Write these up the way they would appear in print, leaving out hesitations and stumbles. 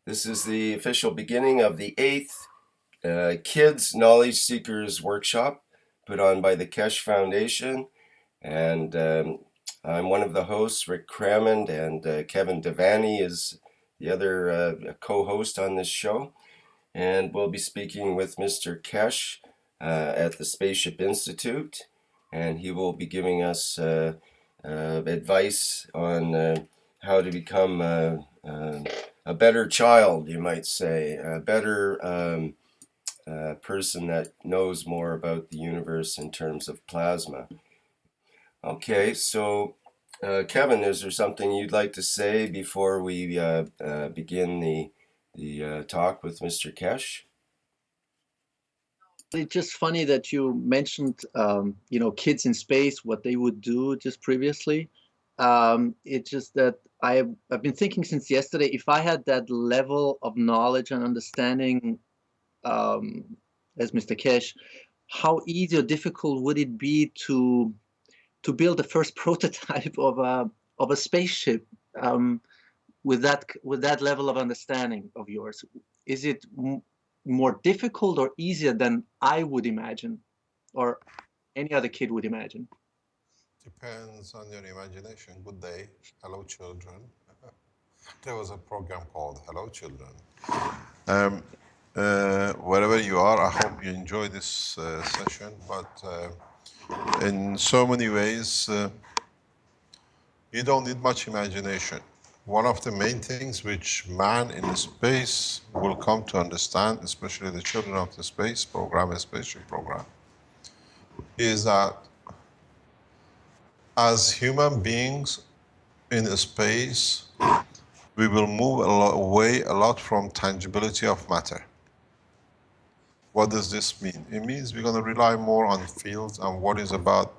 This is the official beginning of the 8th Kids Knowledge Seekers Workshop put on by the Kesh Foundation. And I'm one of the hosts, Rick Crammond, and Kevin Devaney is the other co-host on this show. And we'll be speaking with Mr. Kesh at the Spaceship Institute, and he will be giving us advice on how to become a better child, you might say, a better person that knows more about the universe in terms of plasma. Okay, so Kevin, is there something you'd like to say before we begin the talk with Mr. Kesh? It's just funny that you mentioned, kids in space, what they would do just previously. It's just that I've been thinking since yesterday, if I had that level of knowledge and understanding as Mr. Kesh, how easy or difficult would it be to build the first prototype of a spaceship with that level of understanding of yours? Is it more difficult or easier than I would imagine, or any other kid would imagine? Depends on your imagination. Good day. Hello, children. There was a program called Hello, Children. Wherever you are, I hope you enjoy this session. But in so many ways, you don't need much imagination. One of the main things which man in space will come to understand, especially the children of the space program, a spaceship program, is that as human beings in space, we will move away a lot from tangibility of matter. What does this mean? It means we're going to rely more on fields and what is about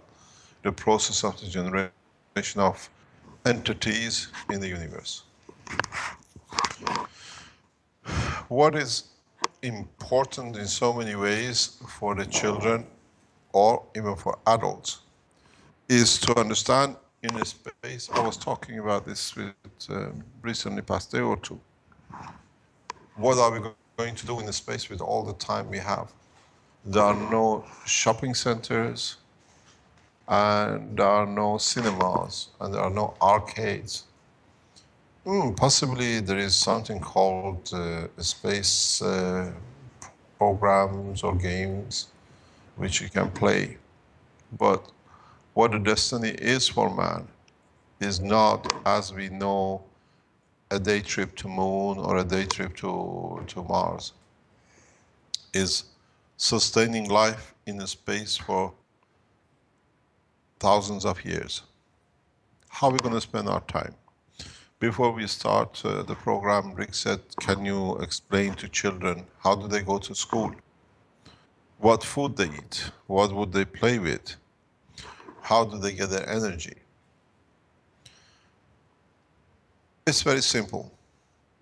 the process of the generation of entities in the universe. What is important in so many ways for the children or even for adults is to understand in a space. I was talking about this with recently past day or two. What are we going to do in the space with all the time we have? There are no shopping centers, and there are no cinemas, and there are no arcades. Possibly there is something called space programs or games which you can play. But what the destiny is for man is not, as we know, a day trip to moon or a day trip to Mars. Is sustaining life in space for thousands of years. How are we going to spend our time? Before we start the program, Rick said, can you explain to children how do they go to school? What food they eat? What would they play with? How do they get their energy? It's very simple.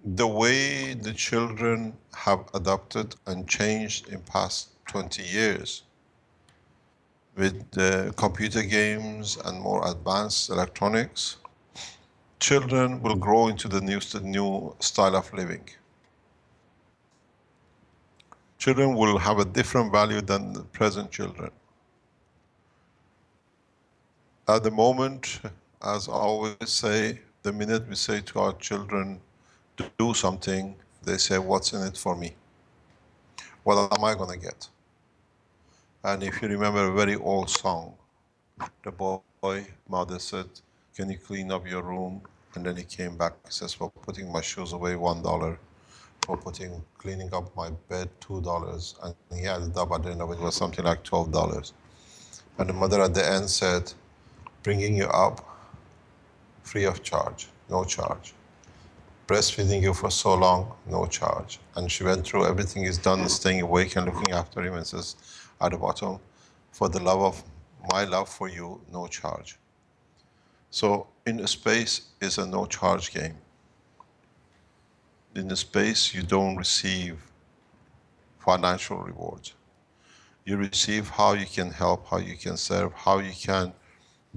The way the children have adapted and changed in past 20 years with the computer games and more advanced electronics, children will grow into the new style of living. Children will have a different value than the present children. At the moment, as I always say, the minute we say to our children, do something, they say, what's in it for me? What am I going to get? And if you remember a very old song, the boy, mother said, can you clean up your room? And then he came back, he says, for putting my shoes away, $1. For cleaning up my bed, $2. And he added up at the end of it was something like $12. And the mother at the end said, bringing you up free of charge, no charge. Breastfeeding you for so long, no charge. And she went through everything is done, staying awake and looking after him, and says at the bottom, for the love of my love for you, no charge. So in space is a no charge game. In the space you don't receive financial rewards. You receive how you can help, how you can serve, how you can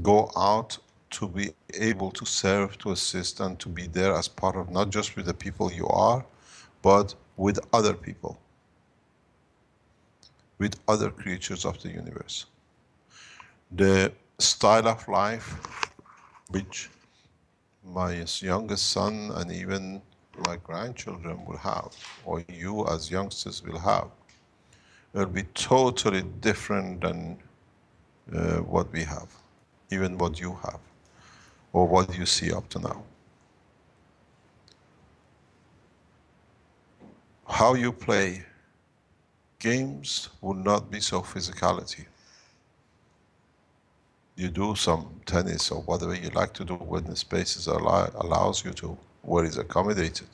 go out to be able to serve, to assist, and to be there as part of not just with the people you are, but with other people, with other creatures of the universe. The style of life which my youngest son and even my grandchildren will have, or you as youngsters will have, will be totally different than what we have, even what you have, or what you see up to now. How you play games will not be so physicality. You do some tennis or whatever you like to do when the spaces allows you to, where is accommodated.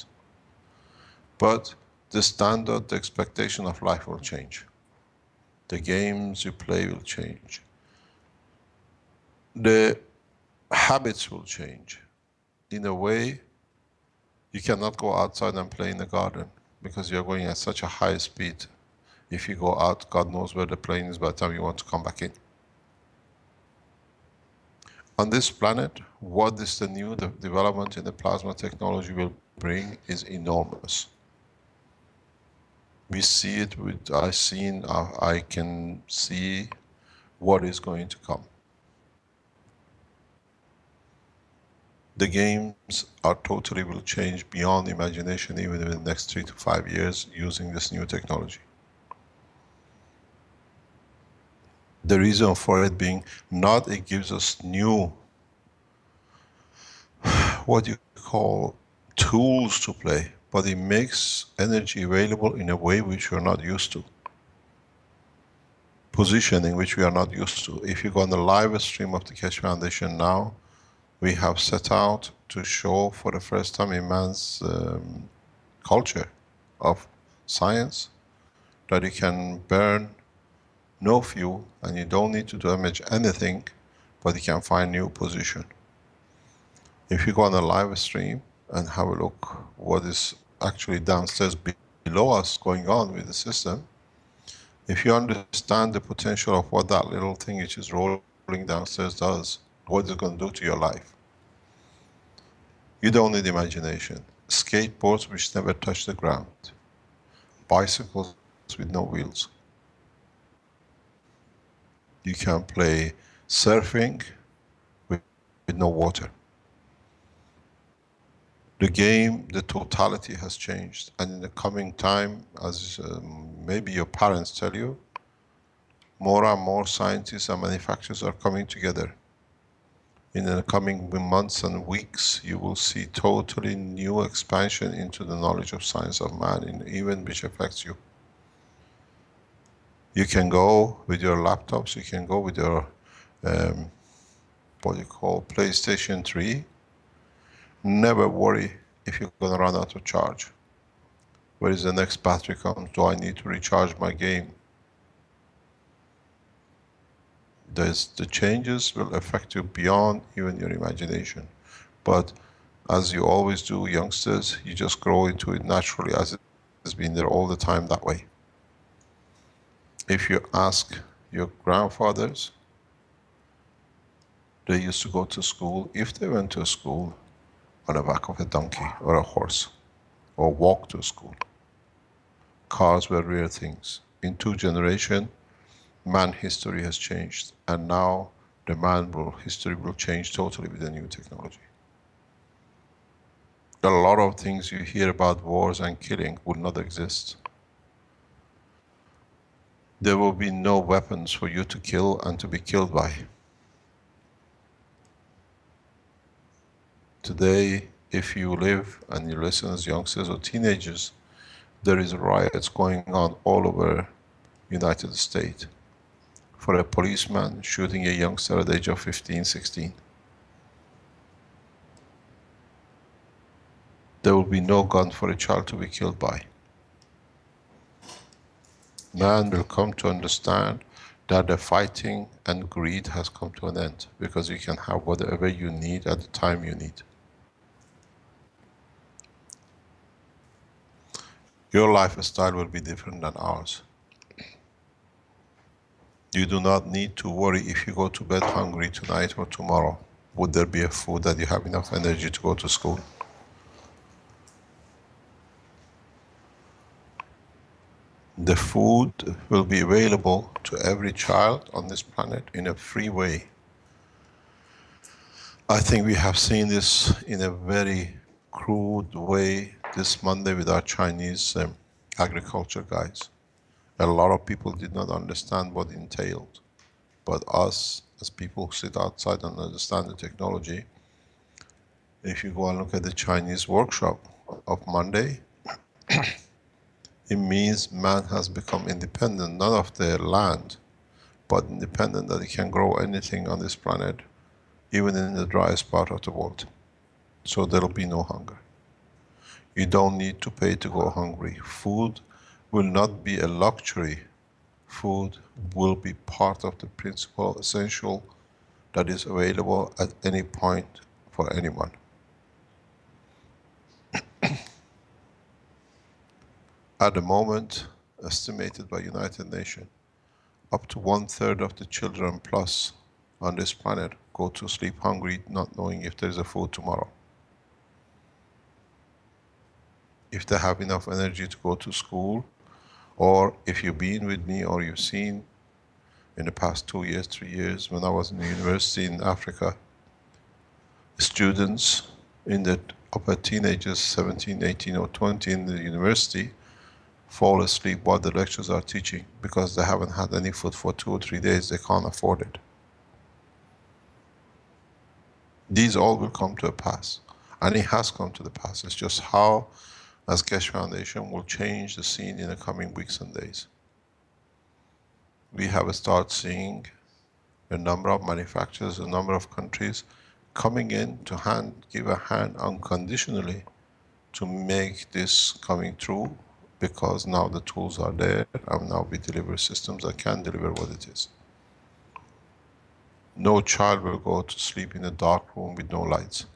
But the standard, the expectation of life will change. The games you play will change. The habits will change. In a way, you cannot go outside and play in the garden because you're going at such a high speed. If you go out, God knows where the plane is by the time you want to come back in. On this planet, what is the new development in the plasma technology will bring is enormous. We see it with, I can see what is going to come. The games are totally will change beyond imagination even in the next 3 to 5 years using this new technology. The reason for it being not it gives us new, what you call tools to play, but it makes energy available in a way which we're not used to. Positioning which we are not used to. If you go on the live stream of the Keshe Foundation now, we have set out to show for the first time in man's culture of science that you can burn no fuel and you don't need to damage anything, but you can find new position. If you go on a live stream and have a look what is actually downstairs below us going on with the system, if you understand the potential of what that little thing which is rolling downstairs does, what it's going to do to your life. You don't need imagination. Skateboards which never touch the ground. Bicycles with no wheels. You can play surfing with no water. The game, the totality has changed, and in the coming time, as maybe your parents tell you, more and more scientists and manufacturers are coming together. In the coming months and weeks, you will see totally new expansion into the knowledge of science of man, in even which affects you. You can go with your laptops, you can go with your, what you call PlayStation 3. Never worry if you're going to run out of charge. Where is the next battery comes? Do I need to recharge my game? The changes will affect you beyond even your imagination. But as you always do, youngsters, you just grow into it naturally as it has been there all the time that way. If you ask your grandfathers, they used to go to school, if they went to school, on the back of a donkey or a horse, or walk to school. Cars were rare things. In 2 generations, man history has changed, and now the history will change totally with the new technology. A lot of things you hear about wars and killing would not exist. There will be no weapons for you to kill and to be killed by. Today, if you live and you listen as youngsters or teenagers, there is riots going on all over United States for a policeman shooting a youngster at the age of 15, 16. There will be no gun for a child to be killed by. Man will come to understand that the fighting and greed has come to an end, because you can have whatever you need at the time you need. Your lifestyle will be different than ours. You do not need to worry if you go to bed hungry tonight or tomorrow. Would there be a food that you have enough energy to go to school? the food will be available to every child on this planet in a free way. I think we have seen this in a very crude way this Monday with our Chinese agriculture guys. A lot of people did not understand what it entailed. But us, as people who sit outside and understand the technology, if you go and look at the Chinese workshop of Monday, it means man has become independent, not of their land, but independent that he can grow anything on this planet, even in the driest part of the world. So there'll be no hunger. You don't need to pay to go hungry. Food will not be a luxury. Food will be part of the principal essential that is available at any point for anyone. At the moment, estimated by United Nations, up to 1/3 of the children plus on this planet go to sleep hungry, not knowing if there's a food tomorrow. If they have enough energy to go to school, or if you've been with me or you've seen in the past 2 years, 3 years, when I was in the university in Africa, students in the upper teenagers, 17, 18 or 20 in the university, fall asleep while the lectures are teaching because they haven't had any food for 2 or 3 days, they can't afford it. These all will come to a pass, and it has come to the pass. It's just how, as Keshe Foundation, will change the scene in the coming weeks and days. We have started seeing a number of manufacturers, a number of countries coming in to give a hand unconditionally to make this coming true, because now the tools are there, and now we deliver systems that can deliver what it is. No child will go to sleep in a dark room with no lights.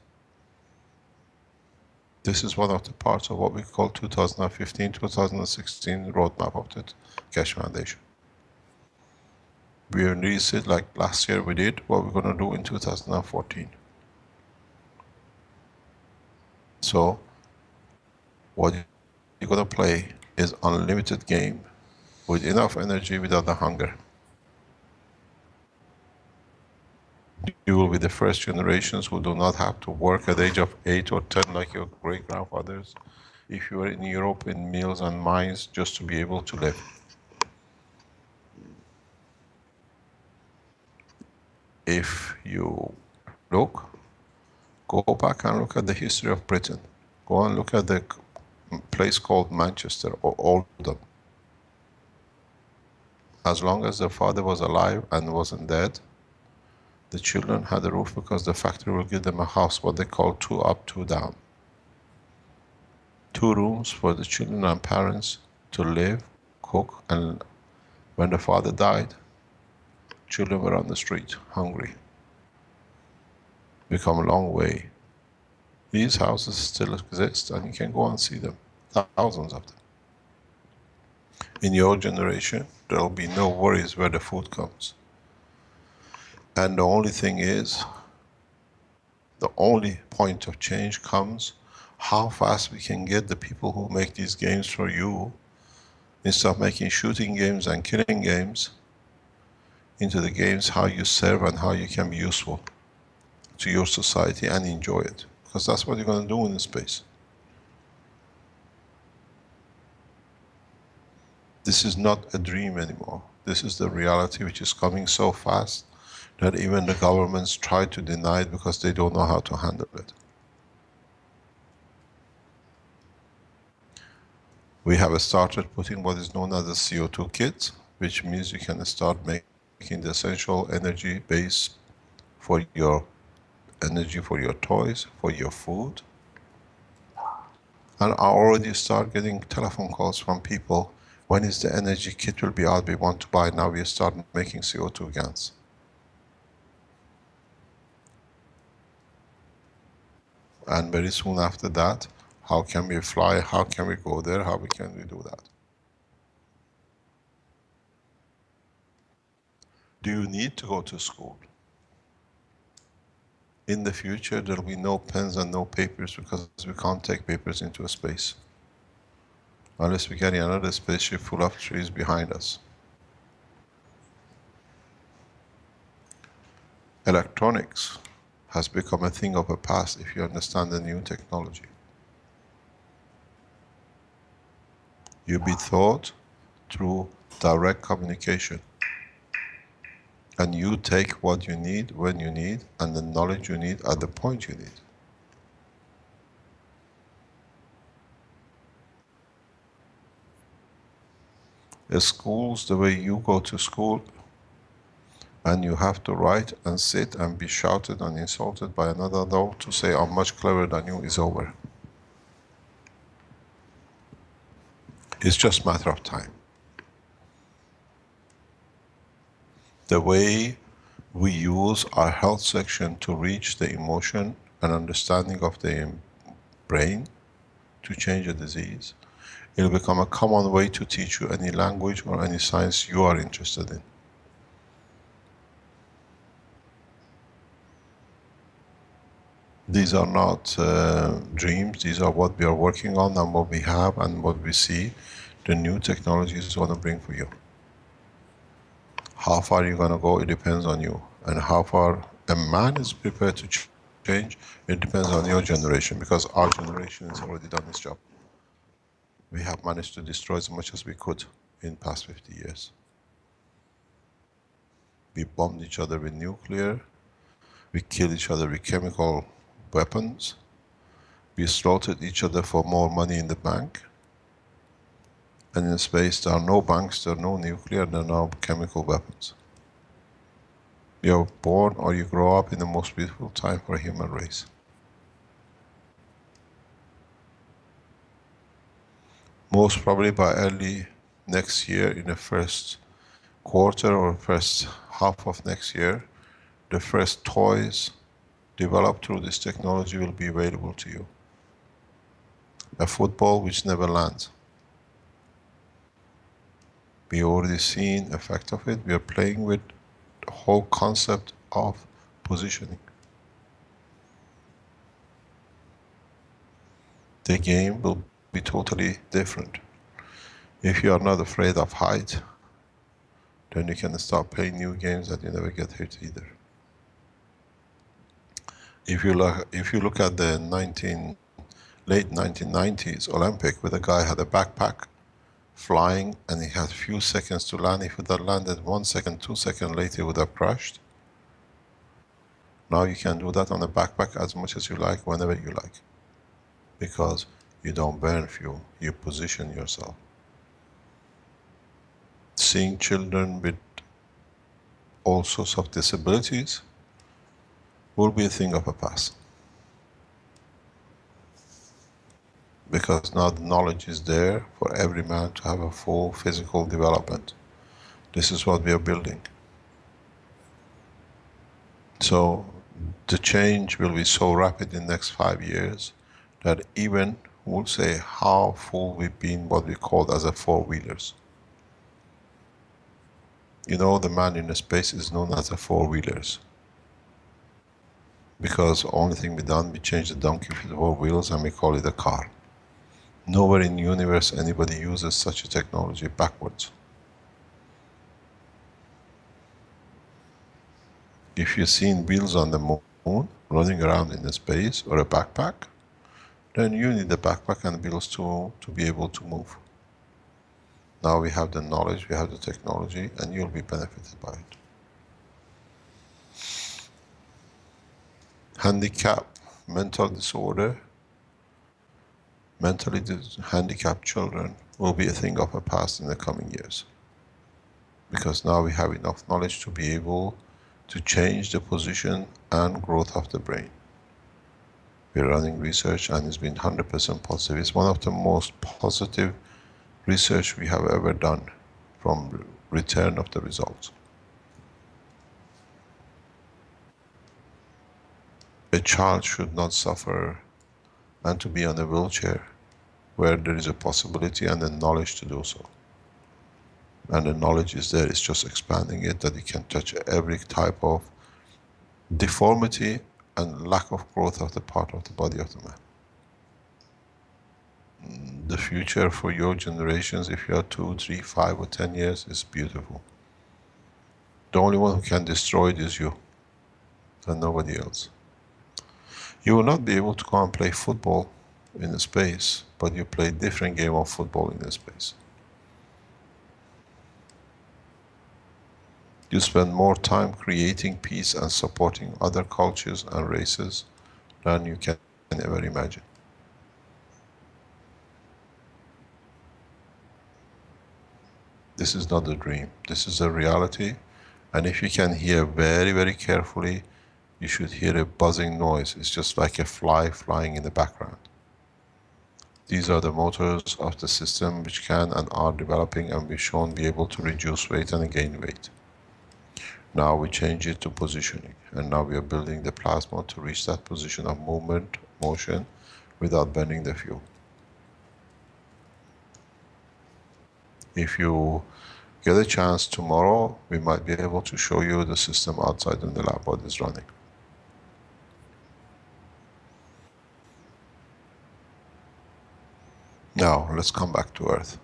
This is one of the parts of what we call 2015-2016 roadmap of the Keshe Foundation. We released it like last year we did, what we're going to do in 2014. So, what you're going to play is unlimited game with enough energy without the hunger. You will be the first generations who do not have to work at the age of 8 or 10 like your great-grandfathers, if you were in Europe in mills and mines, just to be able to live. If you look, go back and look at the history of Britain. Go and look at the place called Manchester or Oldham. As long as the father was alive and wasn't dead, the children had a roof because the factory will give them a house, what they call 2 up, 2 down. 2 rooms for the children and parents to live, cook, and when the father died, children were on the street, hungry. We come a long way. These houses still exist, and you can go and see them, thousands of them. In your generation, there will be no worries where the food comes. And the only thing is, the only point of change comes how fast we can get the people who make these games for you, instead of making shooting games and killing games, into the games how you serve and how you can be useful to your society and enjoy it. Because that's what you're going to do in space. This is not a dream anymore. This is the reality, which is coming so fast that even the governments try to deny it because they don't know how to handle it. We have started putting what is known as the CO2 kit, which means you can start making the essential energy base for your energy, for your toys, for your food. And I already start getting telephone calls from people, when is the energy kit will be out, we want to buy. Now we start making CO2 guns. And very soon after that, how can we fly, how can we go there, how can we do that? Do you need to go to school? In the future, there will be no pens and no papers because we can't take papers into space. unless we carry another spaceship full of trees behind us. Electronics has become a thing of the past if you understand the new technology. You be taught through direct communication. And you take what you need, when you need, and the knowledge you need at the point you need. The schools, the way you go to school, and you have to write and sit and be shouted and insulted by another adult to say, I'm much cleverer than you, is over. It's just a matter of time. The way we use our health section to reach the emotion and understanding of the brain to change a disease, it'll become a common way to teach you any language or any science you are interested in. These are not dreams, these are what we are working on and what we have and what we see the new technology is going to bring for you. How far you're going to go, it depends on you. And how far a man is prepared to change, it depends on your generation, because our generation has already done its job. We have managed to destroy as much as we could in the past 50 years. We bombed each other with nuclear, we killed each other with chemical weapons, we slaughtered each other for more money in the bank, and in space there are no banks, there are no nuclear, there are no chemical weapons. You're born or you grow up in the most beautiful time for a human race. Most probably by early next year, in the first quarter or first half of next year, the first toys developed through this technology will be available to you. A football which never lands. We already seen effect of it. We are playing with the whole concept of positioning. The game will be totally different. If you are not afraid of height, then you can start playing new games that you never get hit either. If you look at the late 1990s Olympic, where the guy had a backpack flying and he had few seconds to land. If it had landed 1 second, 2 seconds later, he would have crashed. Now you can do that on a backpack as much as you like, whenever you like. Because you don't burn fuel, you position yourself. Seeing children with all sorts of disabilities will be a thing of the past. Because now the knowledge is there for every man to have a full physical development. This is what we are building. So the change will be so rapid in the next 5 years that even we'll say how full we've been what we call as a four-wheelers. You know, the man in the space is known as a four-wheelers. Because the only thing we done, we changed the donkey with 4 wheels and we call it a car. Nowhere in the universe anybody uses such a technology backwards. If you've seen wheels on the moon, running around in the space, or a backpack, then you need the backpack and wheels to be able to move. Now we have the knowledge, we have the technology, and you'll be benefited by it. Handicap, mental disorder, mentally handicapped children will be a thing of the past in the coming years. Because now we have enough knowledge to be able to change the position and growth of the brain. We're running research and it's been 100% positive. It's one of the most positive research we have ever done from return of the results. A child should not suffer and to be on a wheelchair where there is a possibility and the knowledge to do so. And the knowledge is there, it's just expanding it, that it can touch every type of deformity and lack of growth of the part of the body of the man. the future for your generations, if you are 2, 3, 5 or 10 years, is beautiful. The only one who can destroy it is you and nobody else. You will not be able to go and play football in space, but you play different game of football in space. You spend more time creating peace and supporting other cultures and races than you can ever imagine. This is not a dream, this is a reality, and if you can hear very, very carefully, you should hear a buzzing noise. It's just like a fly flying in the background. These are the motors of the system which can and are developing and be shown be able to reduce weight and gain weight. Now we change it to positioning, and now we are building the plasma to reach that position of movement, motion, without burning the fuel. If you get a chance tomorrow, we might be able to show you the system outside in the lab, what is running. Now, let's come back to Earth.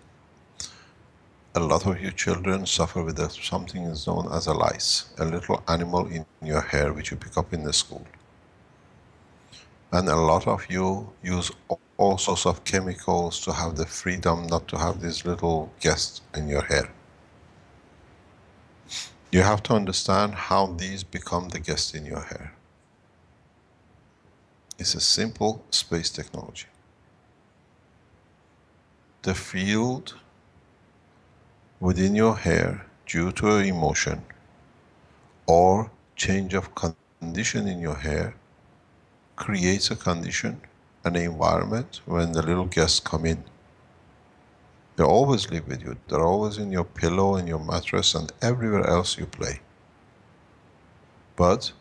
A lot of you children suffer with something is known as a lice, a little animal in your hair which you pick up in the school. And a lot of you use all sorts of chemicals to have the freedom not to have these little guests in your hair. You have to understand how these become the guests in your hair. It's a simple space technology. The field within your hair, due to an emotion or change of condition in your hair, creates a condition, an environment when the little guests come in. They always live with you. They're always in your pillow, in your mattress, and everywhere else you play. But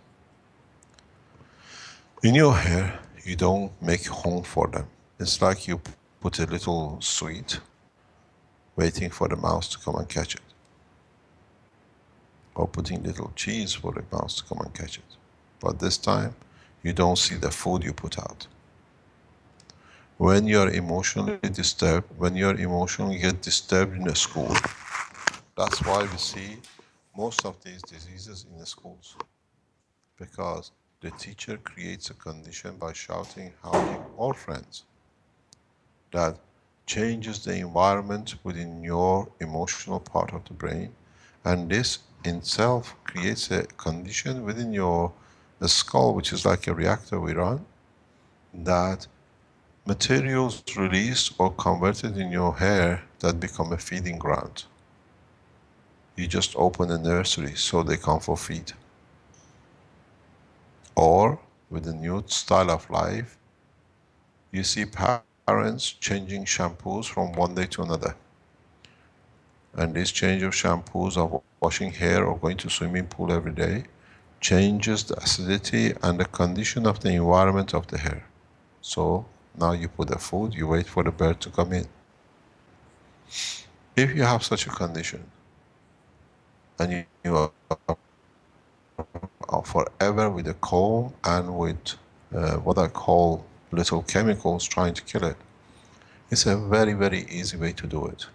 in your hair, you don't make home for them. It's like you put a little sweet waiting for the mouse to come and catch it. Or putting little cheese for the mouse to come and catch it. But this time, you don't see the food you put out. When you're emotionally disturbed, when you're emotionally get disturbed in a school, that's why we see most of these diseases in the schools. Because the teacher creates a condition by shouting, howling, all friends, that changes the environment within your emotional part of the brain, and this in itself creates a condition within your skull, which is like a reactor we run, that materials released or converted in your hair that become a feeding ground. You just open a nursery so they come for feed. Or with the new style of life, you see parents changing shampoos from one day to another. And this change of shampoos, of washing hair or going to swimming pool every day, changes the acidity and the condition of the environment of the hair. So now you put the food, you wait for the bird to come in. If you have such a condition, and you are forever with a comb and with what I call little chemicals trying to kill it, it's a very, very easy way to do it.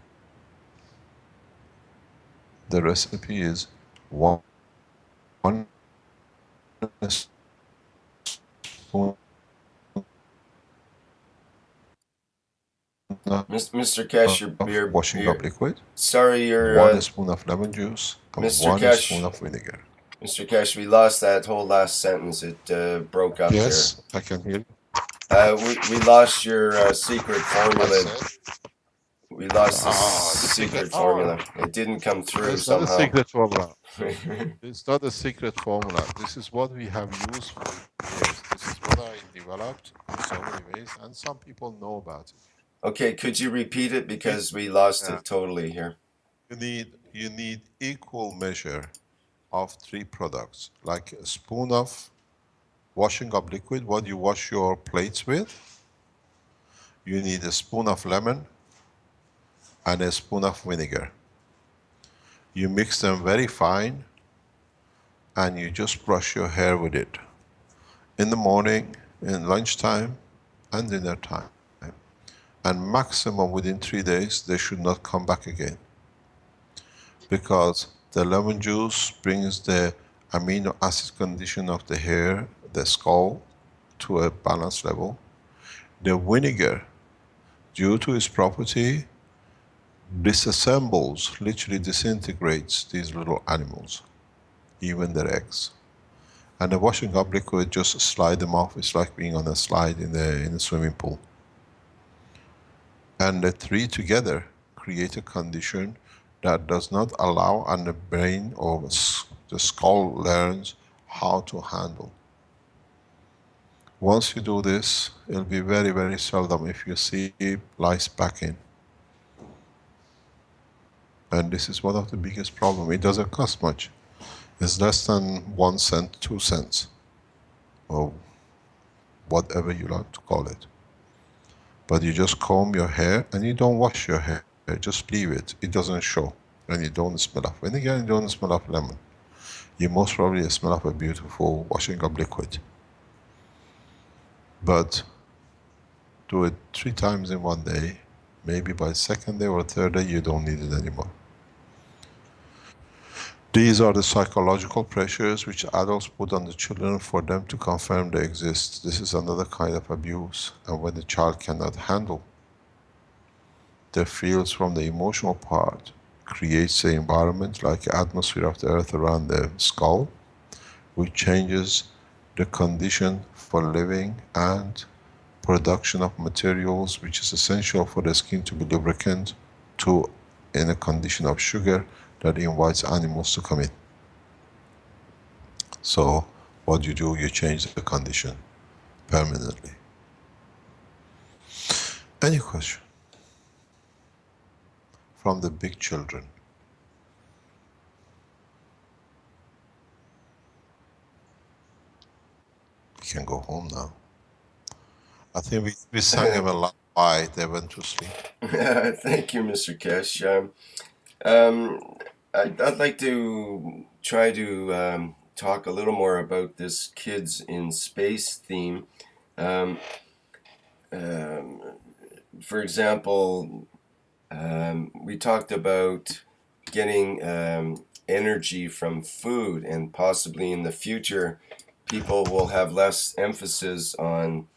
The recipe is one spoon Mr. Cash, of washing up liquid, sorry, 1 spoon of lemon juice, and Mr. 1 Cash, spoon of vinegar. Mr. Cash, we lost that whole last sentence. It broke up Yes, I can hear you. there. We lost your secret formula. We lost the secret formula. It didn't come through It's not a somehow. secret formula. It's not a secret formula. This is what we have used for years. This is what I developed in so many ways, and some people know about it. Okay, could you repeat it, because we lost it totally here. You need equal measure of 3 products, like a spoon of washing up liquid, what you wash your plates with. You need a spoon of lemon and a spoon of vinegar. You mix them very fine, and you just brush your hair with it. In the morning, in lunchtime, and dinner time. and maximum within 3 days, they should not come back again. Because the lemon juice brings the amino acid condition of the hair, the skull, to a balanced level. The vinegar, due to its property, disassembles, literally disintegrates these little animals, even their eggs. And the washing up liquid just slide them off. It's like being on a slide in the swimming pool. And the three together create a condition that does not allow, and the brain or the skull learns how to handle. Once you do this, it'll be very, very seldom if you see lice back in. And this is one of the biggest problems. It doesn't cost much. It's less than 1 cent, 2 cents, or whatever you like to call it. But you just comb your hair and you don't wash your hair. Just leave it. It doesn't show. And you don't smell of vinegar and you don't smell of lemon. You most probably smell of a beautiful washing up liquid. But do it 3 times in 1 day. Maybe by 2nd day or 3rd day you don't need it anymore. These are the psychological pressures which adults put on the children for them to confirm they exist. This is another kind of abuse. And when the child cannot handle the feels from the emotional part, creates the environment like the atmosphere of the earth around the skull, which changes the condition for living and production of materials which is essential for the skin to be lubricant, to in a condition of sugar that invites animals to come in. So what you do, you change the condition permanently. Any question? From the big children. You can go home now. I think we sang them a lullaby, they went to sleep. Thank you, Mr. Kesh. I'd like to try to talk a little more about this kids in space theme. For example, we talked about getting energy from food, and possibly in the future people will have less emphasis on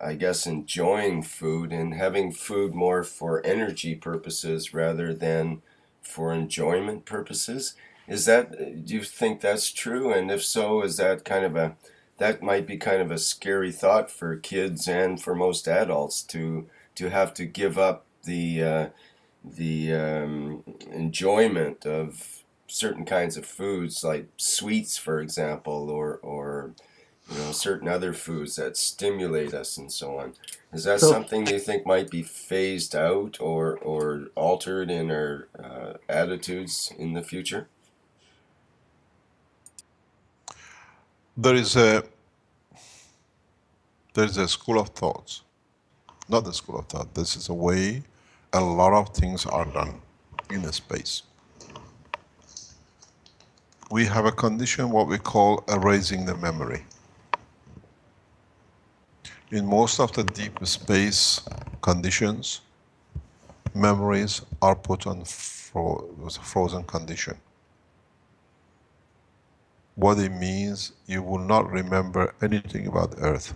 I guess enjoying food and having food more for energy purposes rather than for enjoyment purposes. Is that, do you think that's true? And if so, is that that might be kind of a scary thought for kids and for most adults to have to give up the enjoyment of certain kinds of foods, like sweets, for example, or certain other foods that stimulate us and so on. Is that something you think might be phased out or altered in our attitudes in the future? There is a school of thoughts. Not the school of thought. This is a way a lot of things are done in the space. We have a condition what we call erasing the memory. In most of the deep space conditions, memories are put on frozen condition. What it means, you will not remember anything about Earth.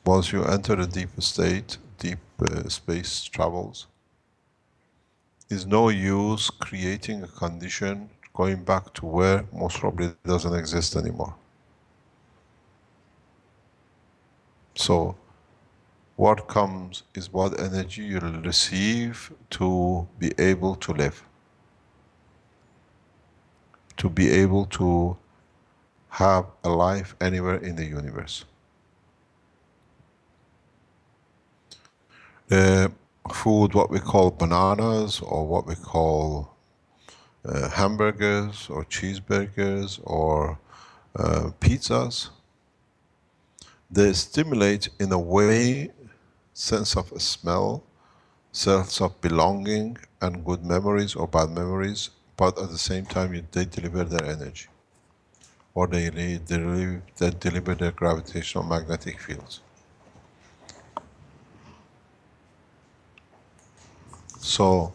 Once you enter a deep state, deep space travels, is no use creating a condition going back to where most probably doesn't exist anymore. So what comes is what energy you'll receive to be able to live, to be able to have a life anywhere in the universe. The food, what we call bananas, or what we call hamburgers, or cheeseburgers, or pizzas, they stimulate in a way sense of smell, sense of belonging, and good memories or bad memories, but at the same time they deliver their energy. or they deliver their gravitational magnetic fields. So,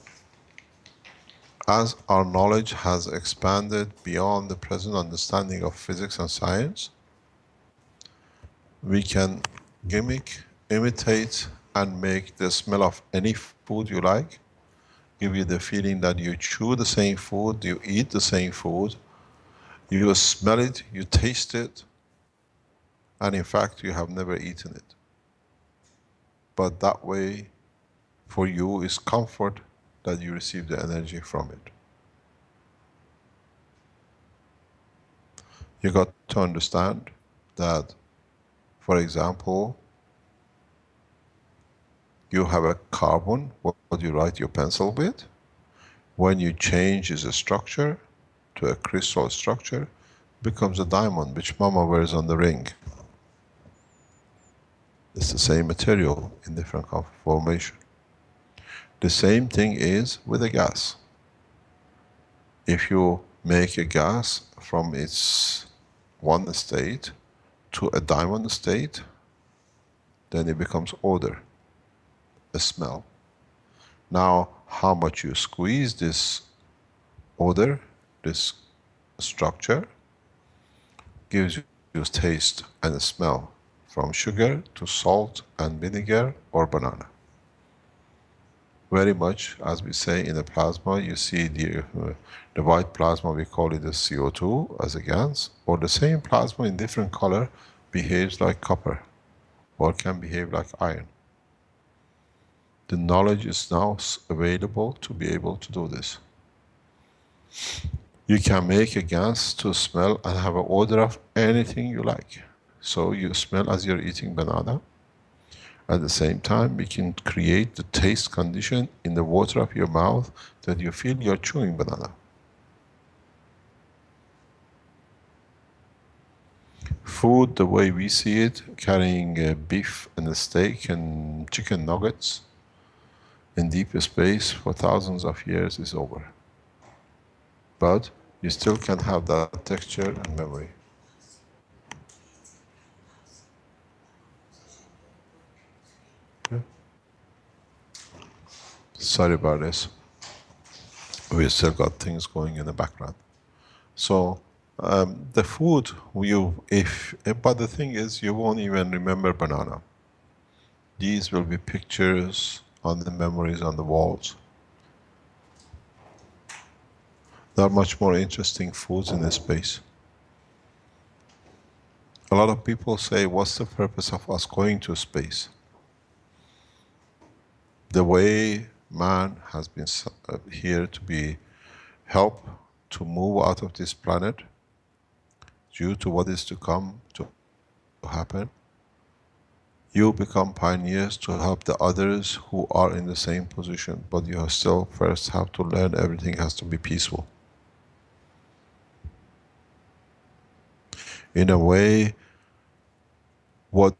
as our knowledge has expanded beyond the present understanding of physics and science, we can gimmick, imitate, and make the smell of any food you like, give you the feeling that you chew the same food, you eat the same food, you smell it, you taste it, and in fact you have never eaten it. But that way, for you, is comfort that you receive the energy from it. You got to understand that, for example, you have a carbon, what you write your pencil with. When you change its structure to a crystal structure, it becomes a diamond, which Mama wears on the ring. It's the same material in different formation. The same thing is with a gas. If you make a gas from its one state to a diamond state, then it becomes odor, a smell. Now, how much you squeeze this odor, this structure, gives you taste and a smell, from sugar to salt and vinegar or banana. Very much, as we say in the plasma, you see the white plasma, we call it the CO2 as a gas, or the same plasma in different color behaves like copper, or can behave like iron. The knowledge is now available to be able to do this. You can make a gas to smell and have an odor of anything you like. So you smell as you're eating banana. At the same time, we can create the taste condition in the water of your mouth that you feel you're chewing banana. Food, the way we see it, carrying beef and a steak and chicken nuggets in deep space for thousands of years is over. But you still can have that texture and memory. Okay. Sorry about this. We still got things going in the background. So the food but the thing is, you won't even remember banana. These will be pictures on the memories on the walls. There are much more interesting foods in this space. A lot of people say, what's the purpose of us going to space? The way man has been here to be help to move out of this planet due to what is to come to happen, you become pioneers to help the others who are in the same position, but you still first have to learn everything has to be peaceful. In a way, what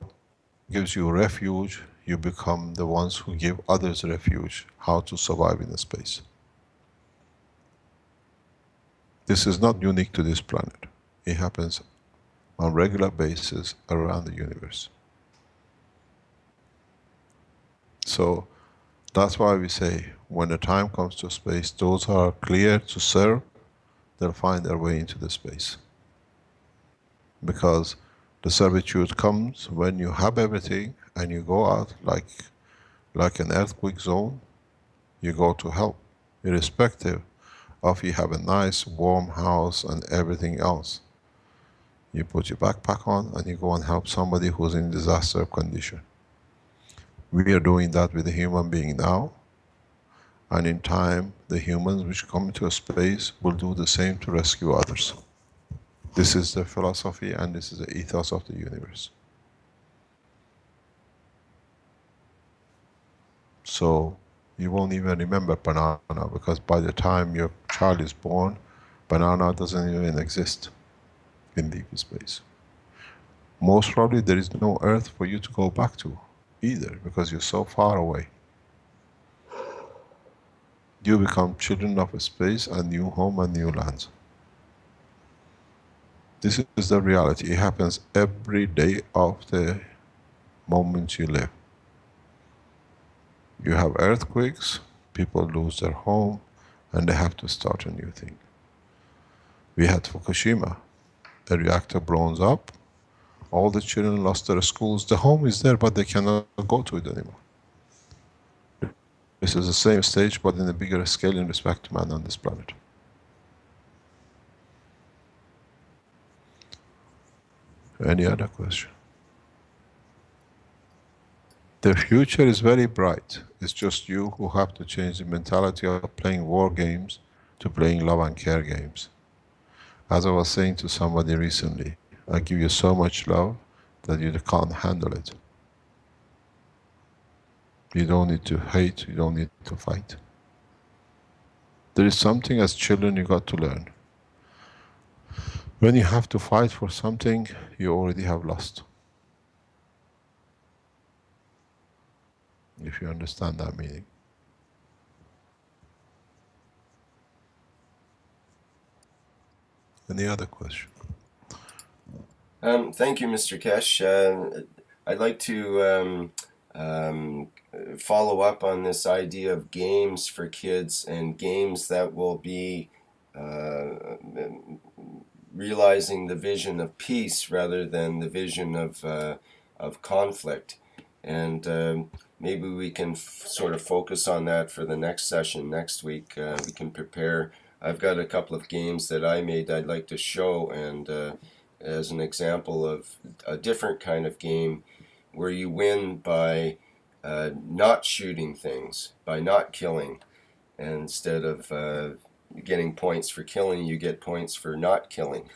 gives you refuge, you become the ones who give others refuge, how to survive in space. This is not unique to this planet. It happens on a regular basis around the universe. So that's why we say, when the time comes to space, those who are clear to serve, they'll find their way into the space. Because the servitude comes when you have everything and you go out like an earthquake zone, you go to help, irrespective of you have a nice warm house and everything else. You put your backpack on and you go and help somebody who's in disaster condition. We are doing that with the human being now, and in time, the humans which come into space will do the same to rescue others. This is the philosophy and this is the ethos of the universe. So you won't even remember banana, because by the time your child is born, banana doesn't even exist in deep space. Most probably there is no Earth for you to go back to either, because you're so far away. You become children of space, and new home and new lands. This is the reality. It happens every day of the moment you live. You have earthquakes, people lose their home, and they have to start a new thing. We had Fukushima. The reactor blows up, all the children lost their schools. The home is there, but they cannot go to it anymore. This is the same stage, but in a bigger scale in respect to man on this planet. Any other question? The future is very bright. It's just you who have to change the mentality of playing war games to playing love and care games. As I was saying to somebody recently, I give you so much love that you can't handle it. You don't need to hate, you don't need to fight. There is something as children you got to learn. When you have to fight for something, you already have lost. If you understand that meaning. Any other question? Thank you, Mr. Kesh. I'd like to follow up on this idea of games for kids and games that will be realizing the vision of peace rather than the vision of conflict. And maybe we can sort of focus on that for the next session next week. We can prepare. I've got a couple of games that I made I'd like to show, and as an example of a different kind of game where you win by not shooting things, by not killing. And instead of getting points for killing, you get points for not killing.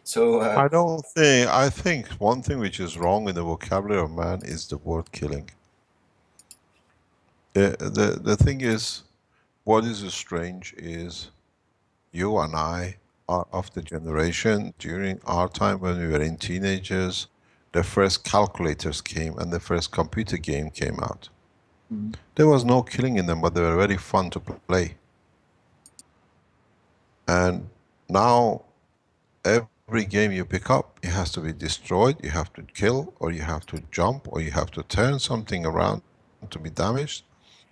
So I think one thing which is wrong in the vocabulary of man is the word killing. The thing is, what is strange is you and I are of the generation during our time when we were in teenagers, the first calculators came and the first computer game came out. Mm-hmm. There was no killing in them, but they were very fun to play. And now every game you pick up, it has to be destroyed, you have to kill, or you have to jump, or you have to turn something around to be damaged,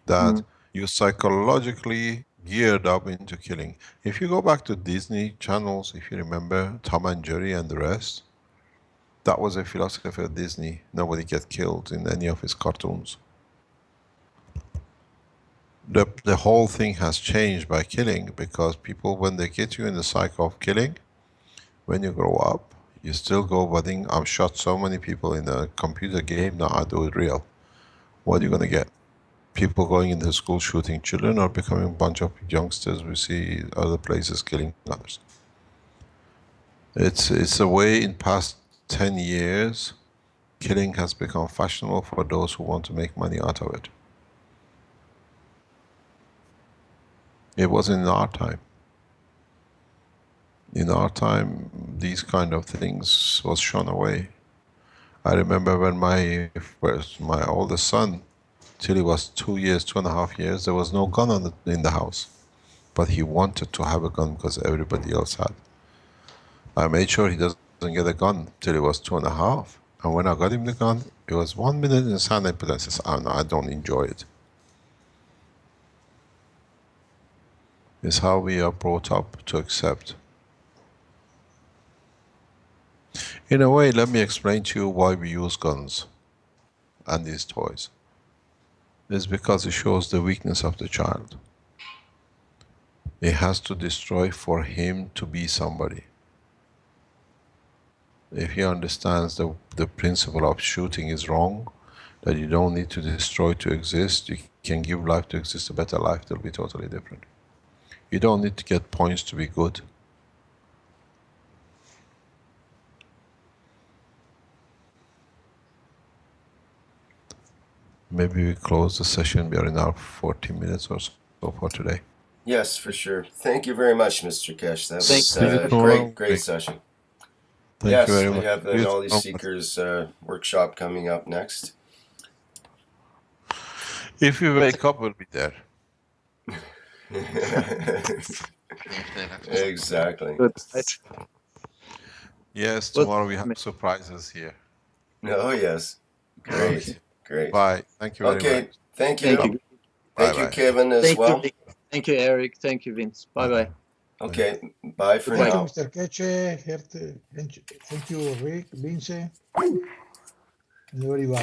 that you psychologically geared up into killing. If you go back to Disney channels, if you remember Tom and Jerry and the rest, that was a philosophy of Disney. Nobody gets killed in any of his cartoons. The whole thing has changed by killing, because people, when they get you in the cycle of killing, when you grow up, you still go, budding, I've shot so many people in a computer game, now I do it real. What are you gonna get? People going into school shooting children, or becoming a bunch of youngsters we see other places killing others. It's a way in past 10 years, killing has become fashionable for those who want to make money out of it. It wasn't in our time. In our time, these kind of things was shone away. I remember when my oldest son, till he was 2 years, 2.5 years, there was no gun in the house. But he wanted to have a gun because everybody else had. I made sure he doesn't get a gun till he was 2.5. And when I got him the gun, it was 1 minute in his hand, I put it and says, oh no, I don't enjoy it. It's how we are brought up to accept. In a way, let me explain to you why we use guns and these toys. It's because it shows the weakness of the child. It has to destroy for him to be somebody. If he understands the principle of shooting is wrong, that you don't need to destroy to exist, you can give life to exist, a better life, it'll be totally different. You don't need to get points to be good. Maybe we close the session. We are in our 40 minutes or so for today. yes, for sure. Thank you very much, Mr. Kesh. That was great session. Thank you very We much. have the Knowledge Seekers workshop coming up next. If you wake up, we'll be there. Exactly. Good. Yes, tomorrow we have surprises here. Oh, yes. Great. Great. Bye. Thank you very much. Okay. Thank you. Thank you. Thank you, Bye-bye. Kevin, as Thank well. you. Thank you, Eric. Thank you, Vince. Bye-bye. Okay. Bye for Goodbye. now. Thank you, Mr. Keche. Thank you, Rick, Vince, and everybody.